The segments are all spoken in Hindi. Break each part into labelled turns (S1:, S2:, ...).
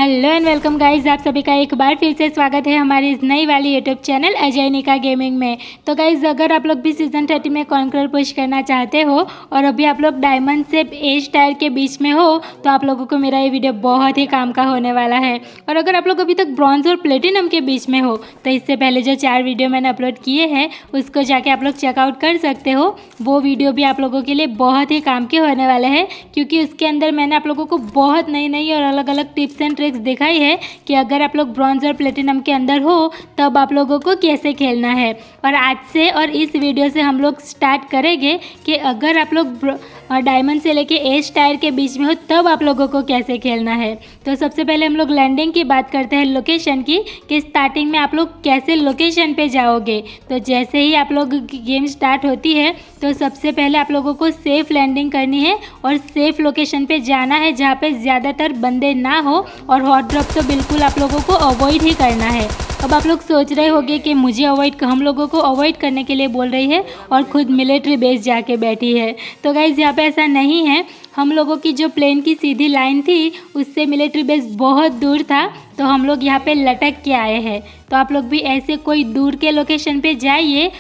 S1: हेलो एंड वेलकम गाइज, आप सभी का एक बार फिर से स्वागत है हमारी इस नई वाली यूट्यूब चैनल अजयनिका गेमिंग में। तो गाइज, अगर आप लोग भी सीजन 30 में कॉन्करर पुश करना चाहते हो और अभी आप लोग डायमंड से एज टायर के बीच में हो तो आप लोगों को मेरा ये वीडियो बहुत ही काम का होने वाला है। और अगर आप लोग अभी तक ब्रॉन्ज और प्लेटिनम के बीच में हो तो इससे पहले जो 4 वीडियो मैंने अपलोड किए हैं उसको जाके आप लोग चेकआउट कर सकते हो। वो वीडियो भी आप लोगों के लिए बहुत ही काम के होने वाले हैं, क्योंकि उसके अंदर मैंने आप लोगों को बहुत नई नई और अलग अलग टिप्स एंड ट्रिक्स दिखाई है कि अगर आप लोग ब्रॉन्ज और प्लेटिनम के अंदर हो तब आप लोगों को कैसे खेलना है। और आज से और इस वीडियो से हम लोग स्टार्ट करेंगे कि अगर आप लोग डायमंड से लेके एज टायर के बीच में हो तब आप लोगों को कैसे खेलना है। तो सबसे पहले हम लोग लैंडिंग की बात करते हैं, लोकेशन की, कि स्टार्टिंग में आप लोग कैसे लोकेशन पे जाओगे। तो जैसे ही आप लोग गेम स्टार्ट होती है तो सबसे पहले आप लोगों को सेफ़ लैंडिंग करनी है और सेफ़ लोकेशन पे जाना है जहाँ पे ज़्यादातर बंदे ना हो, और हॉट ड्रॉप तो बिल्कुल आप लोगों को अवॉइड ही करना है। अब आप लोग सोच रहे होंगे कि मुझे हम लोगों को अवॉइड करने के लिए बोल रही है और ख़ुद मिलिट्री बेस जाके बैठी है। तो गाइज़, यहाँ पे ऐसा नहीं है। हम लोगों की जो प्लेन की सीधी लाइन थी उससे मिलिट्री बेस बहुत दूर था, तो हम लोग यहाँ पे लटक के आए हैं। तो आप लोग भी ऐसे कोई दूर के लोकेशन पे जाइए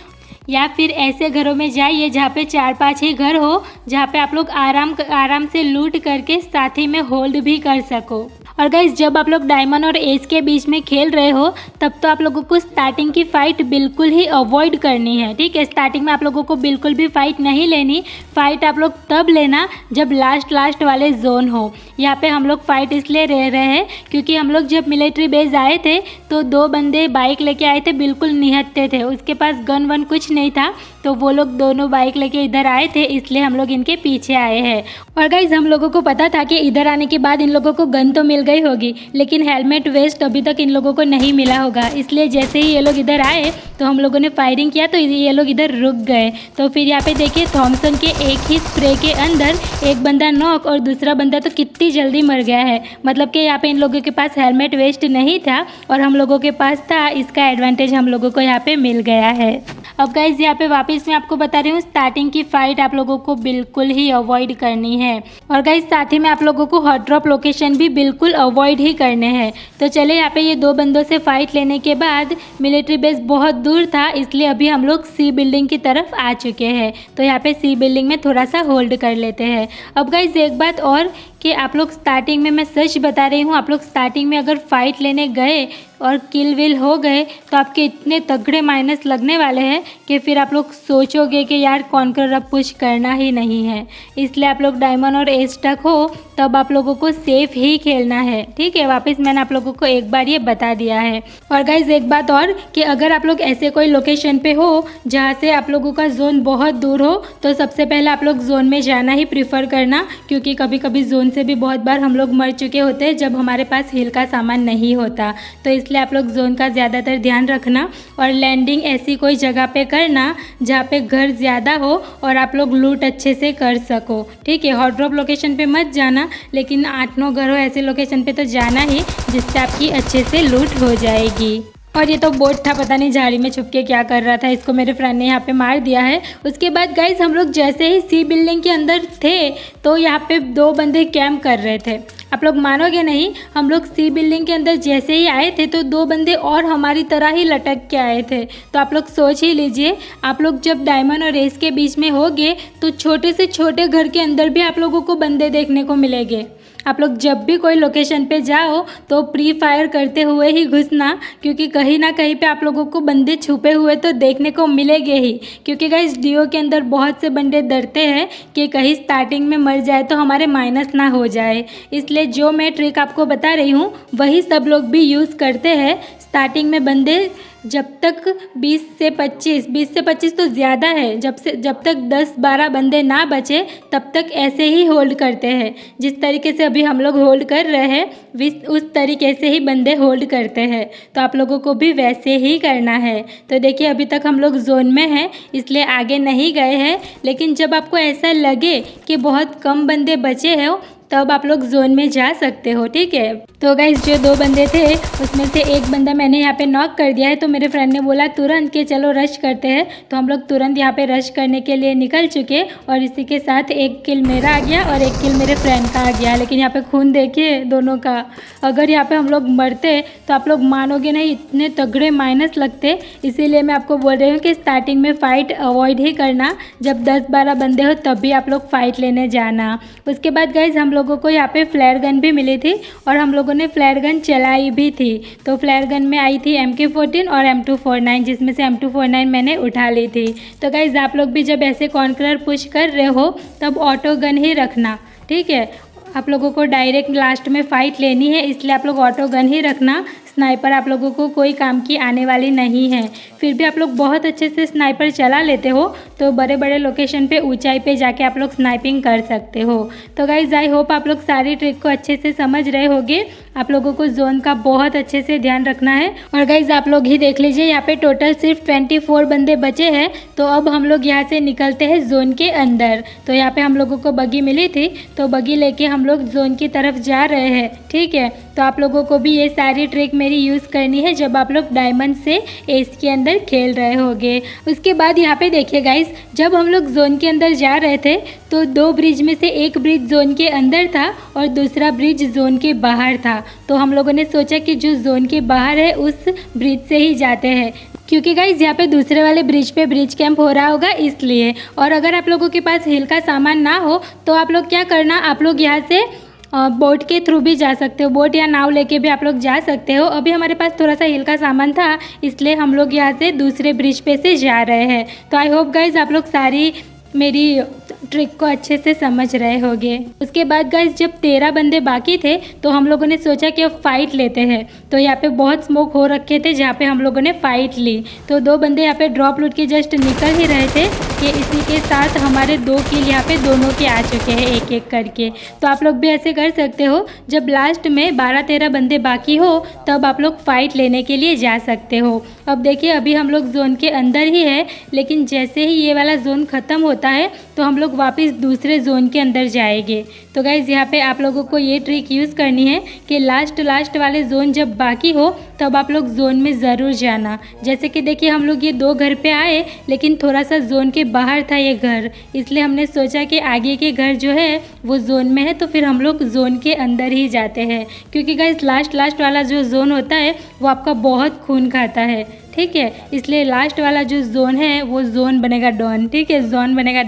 S1: या फिर ऐसे घरों में जाइए जहाँ पे 4-5 ही घर हो, जहाँ पे आप लोग आराम से लूट करके साथ ही में होल्ड भी कर सको। और गाइस, जब आप लोग डायमंड और एज के बीच में खेल रहे हो तब तो आप लोगों को स्टार्टिंग की फ़ाइट बिल्कुल ही अवॉइड करनी है, ठीक है। स्टार्टिंग में आप लोगों को बिल्कुल भी फ़ाइट नहीं लेनी। फ़ाइट आप लोग तब लेना जब लास्ट वाले जोन हो। यहाँ पे हम लोग फ़ाइट इसलिए रह रहे हैं क्योंकि हम लोग जब मिलिट्री बेस आए थे तो 2 बंदे बाइक लेके आए थे, बिल्कुल निहत्ते थे, उसके पास गन वन कुछ नहीं था, तो वो लोग दोनों बाइक लेके इधर आए थे, इसलिए हम लोग इनके पीछे आए हैं। और गाइज, हम लोगों को पता था कि इधर आने के बाद इन लोगों को गन तो मिल गई होगी, लेकिन हेलमेट वेस्ट अभी तक इन लोगों को नहीं मिला होगा। इसलिए जैसे ही ये लोग इधर आए तो हम लोगों ने फायरिंग किया तो ये लोग इधर रुक गए। तो फिर यहाँ पे देखिए, थॉमसन के एक ही स्प्रे के अंदर एक बंदा नॉक और दूसरा बंदा तो कितनी जल्दी मर गया है। मतलब कि यहाँ पे इन लोगों के पास हेलमेट वेस्ट नहीं था और हम लोगों के पास था, इसका एडवांटेज हम लोगों को यहाँ पे मिल गया है। अब गाइज, यहाँ पे वापस मैं आपको बता रही हूँ, स्टार्टिंग की फ़ाइट आप लोगों को बिल्कुल ही अवॉइड करनी है। और गाइज, साथ ही में आप लोगों को हॉट ड्रॉप लोकेशन भी बिल्कुल अवॉइड ही करने हैं। तो चले, यहाँ पे ये 2 बंदों से फ़ाइट लेने के बाद मिलिट्री बेस बहुत दूर था, इसलिए अभी हम लोग सी बिल्डिंग की तरफ आ चुके हैं। तो यहाँ पे सी बिल्डिंग में थोड़ा सा होल्ड कर लेते हैं। अब गाइज, एक बात और कि आप लोग स्टार्टिंग में, मैं सच बता रही हूँ, आप लोग स्टार्टिंग में अगर फ़ाइट लेने गए और किल विल हो गए तो आपके इतने तगड़े माइनस लगने वाले हैं कि फिर आप लोग सोचोगे कि यार कॉन्करर अब पुश करना ही नहीं है। इसलिए आप लोग डायमंड और एज तक हो तब आप लोगों को सेफ ही खेलना है, ठीक है। वापस मैंने आप लोगों को एक बार ये बता दिया है। और गाइज, एक बात और कि अगर आप लोग ऐसे कोई लोकेशन पे हो जहाँ से आप लोगों का जोन बहुत दूर हो तो सबसे पहले आप लोग जोन में जाना ही प्रीफर करना, क्योंकि कभी कभी जोन से भी बहुत बार हम लोग मर चुके होते हैं जब हमारे पास हील का सामान नहीं होता। तो इसलिए आप लोग जोन का ज़्यादातर ध्यान रखना और लैंडिंग ऐसी कोई जगह पे करना जहाँ पे घर ज़्यादा हो और आप लोग लूट अच्छे से कर सको, ठीक है। हॉट ड्रॉप लोकेशन पे मत जाना, लेकिन 8-9 घर हो ऐसे लोकेशन पे तो जाना ही, जिससे आपकी अच्छे से लूट हो जाएगी। और ये तो बोट था, पता नहीं झाड़ी में छुप के क्या कर रहा था, इसको मेरे फ्रेंड ने यहाँ पे मार दिया है। उसके बाद गाइज, हम लोग जैसे ही सी बिल्डिंग के अंदर थे तो यहाँ पे 2 बंदे कैंप कर रहे थे। आप लोग मानोगे नहीं, हम लोग सी बिल्डिंग के अंदर जैसे ही आए थे तो 2 बंदे और हमारी तरह ही लटक के आए थे। तो आप लोग सोच ही लीजिए, आप लोग जब डायमंड और एज के बीच में होगे तो छोटे से छोटे घर के अंदर भी आप लोगों को बंदे देखने को मिलेंगे। आप लोग जब भी कोई लोकेशन पे जाओ तो प्री फायर करते हुए ही घुसना, क्योंकि कहीं ना कहीं पे आप लोगों को बंदे छुपे हुए तो देखने को मिलेंगे ही। क्योंकि गाइस, डीओ के अंदर बहुत से बंदे डरते हैं कि कहीं स्टार्टिंग में मर जाए तो हमारे माइनस ना हो जाए, इसलिए जो मैं ट्रिक आपको बता रही हूँ वही सब लोग भी यूज़ करते हैं। स्टार्टिंग में बंदे जब तक 20 से 25 तो ज़्यादा है, जब तक 10-12 बंदे ना बचे तब तक ऐसे ही होल्ड करते हैं। जिस तरीके से अभी हम लोग होल्ड कर रहे हैं उस तरीके से ही बंदे होल्ड करते हैं, तो आप लोगों को भी वैसे ही करना है। तो देखिए, अभी तक हम लोग जोन में हैं इसलिए आगे नहीं गए हैं, लेकिन जब आपको ऐसा लगे कि बहुत कम बंदे बचे हैं तब आप लोग जोन में जा सकते हो, ठीक है। तो गाइस जो 2 बंदे थे उसमें से एक बंदा मैंने यहाँ पे नॉक कर दिया है, तो मेरे फ्रेंड ने बोला तुरंत कि चलो रश करते हैं, तो हम लोग तुरंत यहाँ पे रश करने के लिए निकल चुके और इसी के साथ 1 किल मेरा आ गया और 1 किल मेरे फ्रेंड का आ गया। लेकिन यहाँ पे खून देखिए दोनों का। अगर यहाँ पे हम लोग मरते तो आप लोग मानोगे नहीं, इतने तगड़े माइनस लगते। इसीलिए मैं आपको बोल रही हूँ कि स्टार्टिंग में फ़ाइट अवॉइड ही करना, जब 10-12 बंदे हो तब भी आप लोग फ़ाइट लेने जाना। उसके बाद गाइज हम लोगों को यहाँ पे फ्लेयर गन भी मिली थी और हम लोगों ने फ्लेयर गन चलाई भी थी। तो फ्लेयर गन में आई थी MK14 और M249, जिसमें से M249 मैंने उठा ली थी। तो गाइज आप लोग भी जब ऐसे कॉन्करर पुश कर रहे हो तब ऑटो गन ही रखना, ठीक है। आप लोगों को डायरेक्ट लास्ट में फ़ाइट लेनी है, इसलिए आप लोग ऑटो गन ही रखना। स्नाइपर आप लोगों को कोई काम की आने वाली नहीं है। फिर भी आप लोग बहुत अच्छे से स्नाइपर चला लेते हो, तो बड़े बड़े लोकेशन पे ऊंचाई पे जाके आप लोग स्नाइपिंग कर सकते हो। तो गाइज आई होप आप लोग सारी ट्रिक को अच्छे से समझ रहे होगे। आप लोगों को जोन का बहुत अच्छे से ध्यान रखना है। और गाइज आप लोग ही देख लीजिए, यहाँ पे टोटल सिर्फ 24 बंदे बचे हैं। तो अब हम लोग यहाँ से निकलते हैं जोन के अंदर। तो यहाँ पे हम लोगों को बगी मिली थी, तो बगी लेके हम लोग जोन की तरफ जा रहे हैं, ठीक है। तो आप लोगों को भी ये सारी ट्रिक मेरी यूज़ करनी है जब आप लोग डायमंड से एस के अंदर खेल रहे होगे। उसके बाद यहाँ पे देखिए गाइस, जब हम लोग जोन के अंदर जा रहे थे तो 2 ब्रिज में से एक ब्रिज जोन के अंदर था और दूसरा ब्रिज जोन के बाहर था। तो हम लोगों ने सोचा कि जो जोन के बाहर है उस ब्रिज से ही जाते हैं, क्योंकि गाइज यहाँ पे दूसरे वाले ब्रिज पे ब्रिज कैंप हो रहा होगा इसलिए। और अगर आप लोगों के पास हिल का सामान ना हो तो आप लोग क्या करना, आप लोग यहाँ से बोट के थ्रू भी जा सकते हो, बोट या नाव लेके भी आप लोग जा सकते हो। अभी हमारे पास थोड़ा सा हिल का सामान था, इसलिए हम लोग यहाँ से दूसरे ब्रिज पे से जा रहे हैं। तो आई होप गाइज आप लोग सारी मेरी ट्रिक को अच्छे से समझ रहे होंगे। उसके बाद गाइज जब 13 बंदे बाकी थे तो हम लोगों ने सोचा कि अब फाइट लेते हैं। तो यहाँ पे बहुत स्मोक हो रखे थे जहाँ पे हम लोगों ने फाइट ली। तो 2 बंदे यहाँ पे ड्रॉप लूट के जस्ट निकल ही रहे थे कि इसी के साथ हमारे 2 किल यहाँ पे दोनों के आ चुके हैं एक एक करके। तो आप लोग भी ऐसे कर सकते हो, जब लास्ट में 12-13 बंदे बाकी हो तब आप लोग फाइट लेने के लिए जा सकते हो। अब देखिए अभी हम लोग जोन के अंदर ही है, लेकिन जैसे ही ये वाला जोन ख़त्म होता है तो हम लोग वापस दूसरे जोन के अंदर जाएंगे। तो गाइज़ यहाँ पे आप लोगों को ये ट्रिक यूज़ करनी है कि लास्ट वाले जोन जब बाकी हो तब आप लोग जोन में ज़रूर जाना। जैसे कि देखिए हम लोग ये 2 घर पे आए, लेकिन थोड़ा सा जोन के बाहर था ये घर, इसलिए हमने सोचा कि आगे के घर जो है वो जोन में है, तो फिर हम लोग जोन के अंदर ही जाते हैं। क्योंकि गाइज़ लास्ट वाला जो जोन होता है वो आपका बहुत खून खाता है, ठीक है। इसलिए लास्ट वाला जो जोन है वो जोन बनेगा डॉन, ठीक है। जोन बनेगा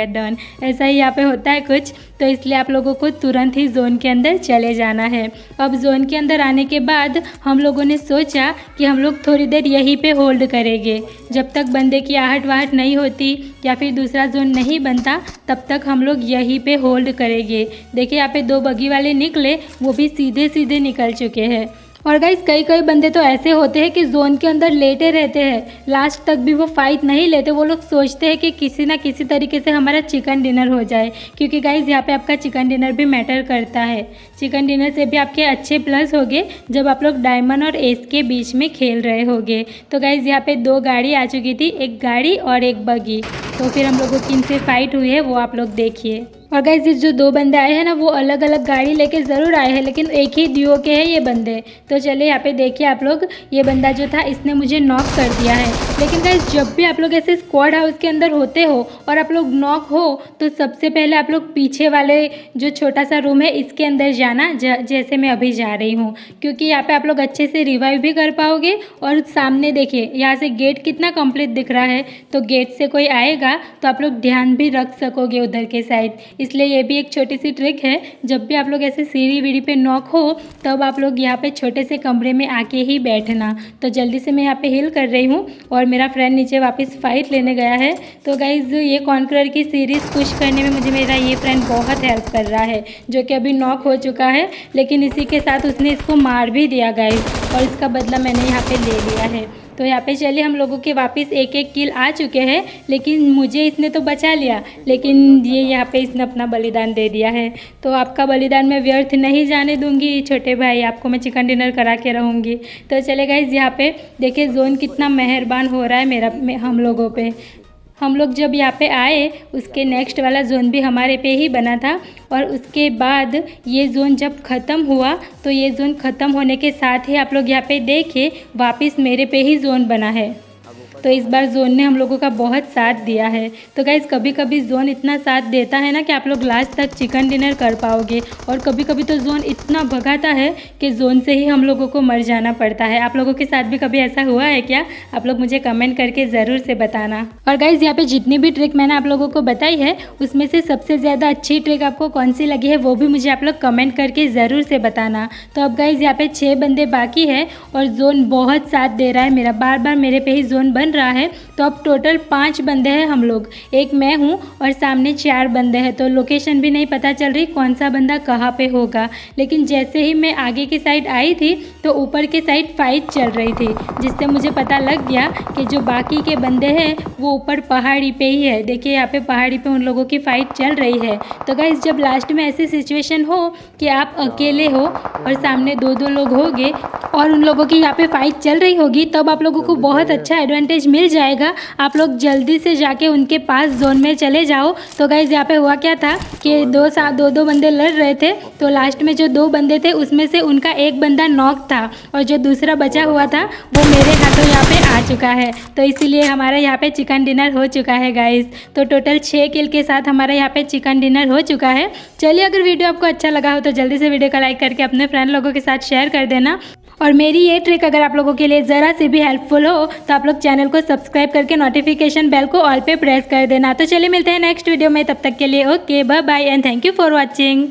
S1: डॉन, ऐसा ही यहाँ पे होता है कुछ। तो इसलिए आप लोगों को तुरंत ही जोन के अंदर चले जाना है। अब जोन के अंदर आने के बाद हम लोगों ने सोचा कि हम लोग थोड़ी देर यहीं पे होल्ड करेंगे, जब तक बंदे की आहट वाहट नहीं होती या फिर दूसरा जोन नहीं बनता तब तक हम लोग यहीं पे होल्ड करेंगे। देखिए यहाँ पे 2 बगी वाले निकले, वो भी सीधे निकल चुके हैं। और गाइस कई बंदे तो ऐसे होते हैं कि जोन के अंदर लेटे रहते हैं, लास्ट तक भी वो फाइट नहीं लेते। वो लोग सोचते हैं कि किसी ना किसी तरीके से हमारा चिकन डिनर हो जाए, क्योंकि गाइस यहाँ पे आपका चिकन डिनर भी मैटर करता है। चिकन डिनर से भी आपके अच्छे प्लस होंगे जब आप लोग डायमंड और एस के बीच में खेल रहे होंगे। तो गाइस यहाँ पे 2 गाड़ी आ चुकी थी, एक गाड़ी और एक बगी। तो फिर हम लोगों की इनसे फाइट हुई है वो आप लोग देखिए। और गाइस जो 2 बंदे आए हैं ना वो अलग अलग गाड़ी लेके ज़रूर आए हैं, लेकिन एक ही डुओ के हैं ये बंदे। तो चलिए यहाँ पे देखिए आप लोग, ये बंदा जो था इसने मुझे नॉक कर दिया है। लेकिन गाइस जब भी आप लोग ऐसे स्क्वाड हाउस के अंदर होते हो और आप लोग नॉक हो तो सबसे पहले आप लोग पीछे वाले जो छोटा सा रूम है इसके अंदर जाना, जैसे मैं अभी जा रही हूँ, क्योंकि यहाँ पे आप लोग अच्छे से रिवाइव भी कर पाओगे। और सामने देखिए यहाँ से गेट कितना कंप्लीट दिख रहा है, तो गेट से कोई आएगा तो आप लोग ध्यान भी रख सकोगे उधर के साइड। इसलिए ये भी एक छोटी सी ट्रिक है, जब भी आप लोग ऐसे सीढ़ी वीढ़ी पे नॉक हो तब आप लोग यहाँ पे छोटे से कमरे में आके ही बैठना। तो जल्दी से मैं यहाँ पे हिल कर रही हूँ और मेरा फ्रेंड नीचे वापस फाइट लेने गया है। तो गाइज ये कॉन्करर की सीरीज़ पुश करने में मुझे मेरा ये फ्रेंड बहुत हेल्प कर रहा है, जो कि अभी नॉक हो चुका है, लेकिन इसी के साथ उसने इसको मार भी दिया गाइज, और इसका बदला मैंने यहाँ पे ले लिया है। तो यहाँ पे चलिए हम लोगों के वापस एक किल आ चुके हैं, लेकिन मुझे इसने तो बचा लिया, लेकिन ये यहाँ पे इसने अपना बलिदान दे दिया है। तो आपका बलिदान मैं व्यर्थ नहीं जाने दूंगी छोटे भाई, आपको मैं चिकन डिनर करा के रहूँगी। तो चले गाइस यहाँ पे देखिए जोन कितना मेहरबान हो रहा है हम लोगों पे। हम लोग जब यहाँ पे आए उसके नेक्स्ट वाला जोन भी हमारे पे ही बना था। और उसके बाद ये जोन जब ख़त्म हुआ तो ये जोन ख़त्म होने के साथ ही आप लोग यहाँ पे देखें वापस मेरे पे ही जोन बना है। तो इस बार जोन ने हम लोगों का बहुत साथ दिया है। तो गाइज़ कभी कभी जोन इतना साथ देता है ना कि आप लोग लास्ट तक चिकन डिनर कर पाओगे, और कभी कभी तो जोन इतना भगाता है कि जोन से ही हम लोगों को मर जाना पड़ता है। आप लोगों के साथ भी कभी ऐसा हुआ है क्या? आप लोग मुझे कमेंट करके ज़रूर से बताना। और गाइज़ यहाँ पे जितनी भी ट्रिक मैंने आप लोगों को बताई है उसमें से सबसे ज़्यादा अच्छी ट्रिक आपको कौन सी लगी है वो भी मुझे आप लोग कमेंट करके ज़रूर से बताना। तो अब गाइज़ यहाँ पे 6 बंदे बाकी है और जोन बहुत साथ दे रहा है मेरा, बार बार मेरे पे ही जोन बन रहा है। तो अब टोटल 5 बंदे हैं हम लोग, एक मैं हूँ और सामने 4 बंदे हैं। तो लोकेशन भी नहीं पता चल रही कौन सा बंदा कहाँ पे होगा। लेकिन जैसे ही मैं आगे की साइड आई थी तो ऊपर की साइड फाइट चल रही थी, जिससे मुझे पता लग गया कि जो बाकी के बंदे हैं वो ऊपर पहाड़ी पे ही है। देखिए यहाँ पे पहाड़ी पे उन लोगों की फ़ाइट चल रही है। तो गाइस जब लास्ट में ऐसी सिचुएशन हो कि आप अकेले हो और सामने 2-2 लोग होंगे और उन लोगों की यहाँ पे फ़ाइट चल रही होगी, तब आप लोगों को बहुत अच्छा एडवांटेज मिल जाएगा। आप लोग जल्दी से जाके उनके पास जोन में चले जाओ। तो गाइस यहाँ पे हुआ क्या था कि दो बंदे लड़ रहे थे। तो लास्ट में जो 2 बंदे थे उसमें से उनका एक बंदा नॉक था और जो दूसरा बचा हुआ था वो मेरे हाथों यहाँ पे आ चुका है। तो इसीलिए हमारा यहाँ पे चिकन डिनर हो चुका है गाइस। तो टोटल 6 किल के साथ हमारा यहाँ पे चिकन डिनर हो चुका है। चलिए, अगर वीडियो आपको अच्छा लगा हो तो जल्दी से वीडियो को लाइक करके अपने फ्रेंड लोगों के साथ शेयर कर देना। और मेरी ये ट्रिक अगर आप लोगों के लिए ज़रा से भी हेल्पफुल हो तो आप लोग चैनल को सब्सक्राइब करके नोटिफिकेशन बेल को ऑल पे प्रेस कर देना। तो चलिए मिलते हैं नेक्स्ट वीडियो में, तब तक के लिए okay bye bye and thank you for watching.